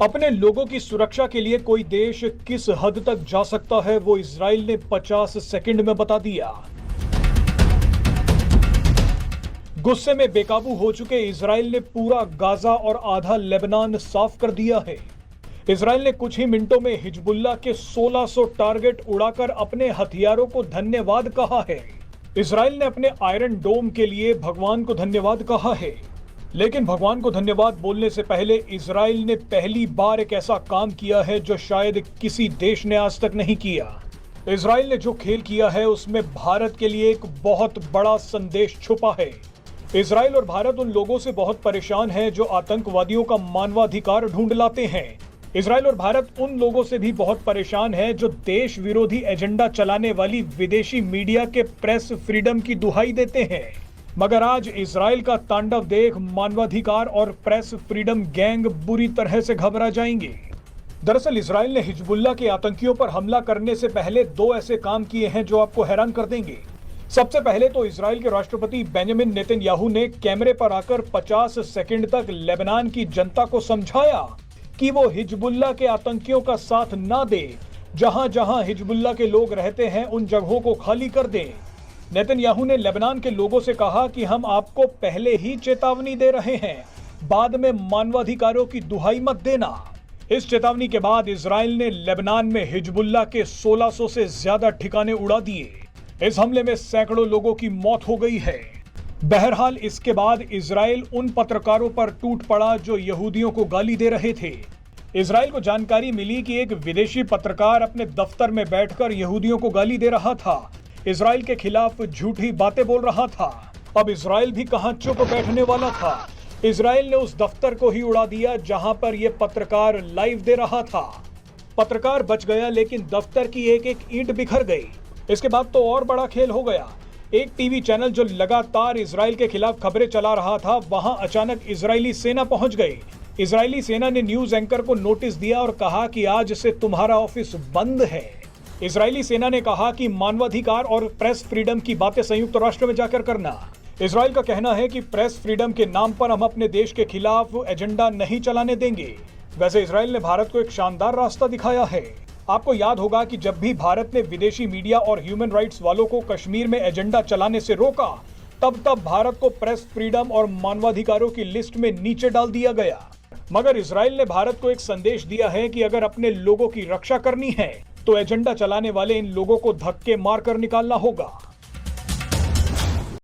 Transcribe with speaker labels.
Speaker 1: अपने लोगों की सुरक्षा के लिए कोई देश किस हद तक जा सकता है वो इजराइल ने 50 सेकंड में बता दिया। गुस्से में बेकाबू हो चुके इजराइल ने पूरा गाजा और आधा लेबनान साफ कर दिया है। इजराइल ने कुछ ही मिनटों में हिजबुल्लाह के 1600 टारगेट उड़ाकर अपने हथियारों को धन्यवाद कहा है। इजराइल ने अपने आयरन डोम के लिए भगवान को धन्यवाद कहा है। लेकिन भगवान को धन्यवाद बोलने से पहले इजराइल ने पहली बार एक ऐसा काम किया है जो शायद किसी देश ने आज तक नहीं किया। इजराइल ने जो खेल किया है उसमें भारत के लिए एक बहुत बड़ा संदेश छुपा है। इजराइल और भारत उन लोगों से बहुत परेशान है जो आतंकवादियों का मानवाधिकार ढूंढ लाते हैं। इजराइल और भारत उन लोगों से भी बहुत परेशान है जो देश विरोधी एजेंडा चलाने वाली विदेशी मीडिया के प्रेस फ्रीडम की दुहाई देते हैं। मगर आज इजराइल का तांडव देख मानवाधिकार और प्रेस फ्रीडम गैंग बुरी तरह से घबरा जाएंगे। दरअसल इजराइल ने हिजबुल्लाह के आतंकियों पर हमला करने से पहले दो ऐसे काम किए हैं जो आपको हैरान कर देंगे। सबसे पहले तो इजराइल के राष्ट्रपति बेंजामिन नेतन्याहू ने कैमरे पर आकर 50 सेकंड तक लेबनान की जनता को समझाया कि वो हिजबुल्लाह के आतंकियों का साथ ना दे। जहां जहां हिजबुल्लाह के लोग रहते हैं उन जगहों को खाली कर दें। नेतन्याहू ने लेबनान के लोगों से कहा कि हम आपको पहले ही चेतावनी दे रहे हैं, बाद में मानवाधिकारों की दुहाई मत देना। इस चेतावनी के बाद इजराइल ने लेबनान में हिजबुल्लाह के 1600 से ज्यादा ठिकाने उड़ा दिए। इस हमले में सैकड़ों लोगों की मौत हो गई है। बहरहाल इसके बाद इजराइल उन पत्रकारों पर टूट पड़ा जो यहूदियों को गाली दे रहे थे। इजराइल को जानकारी मिली कि एक विदेशी पत्रकार अपने दफ्तर में बैठकर यहूदियों को गाली दे रहा था, इजराइल के खिलाफ झूठी बातें बोल रहा था। अब इजराइल भी कहां चुप बैठने वाला था। इजराइल ने उस दफ्तर को ही उड़ा दिया जहां पर यह पत्रकार लाइव दे रहा था। पत्रकार बच गया लेकिन दफ्तर की एक एक ईंट बिखर गई। इसके बाद तो और बड़ा खेल हो गया। एक टीवी चैनल जो लगातार इजराइल के खिलाफ खबरें चला रहा था, वहां अचानक इजरायली सेना पहुंच गई। इजरायली सेना ने न्यूज एंकर को नोटिस दिया और कहा कि आज से तुम्हारा ऑफिस बंद है। इजरायली सेना ने कहा कि मानवाधिकार और प्रेस फ्रीडम की बातें संयुक्त राष्ट्र में जाकर करना। इजराइल का कहना है कि प्रेस फ्रीडम के नाम पर हम अपने देश के खिलाफ एजेंडा नहीं चलाने देंगे। वैसे इजराइल ने भारत को एक शानदार रास्ता दिखाया है। आपको याद होगा कि जब भी भारत ने विदेशी मीडिया और ह्यूमन राइट्स वालों को कश्मीर में एजेंडा चलाने से रोका, तब भारत को प्रेस फ्रीडम और मानवाधिकारों की लिस्ट में नीचे डाल दिया गया। मगर इजराइल ने भारत को एक संदेश दिया है कि अगर अपने लोगों की रक्षा करनी है तो एजेंडा चलाने वाले इन लोगों को धक्के मारकर निकालना होगा।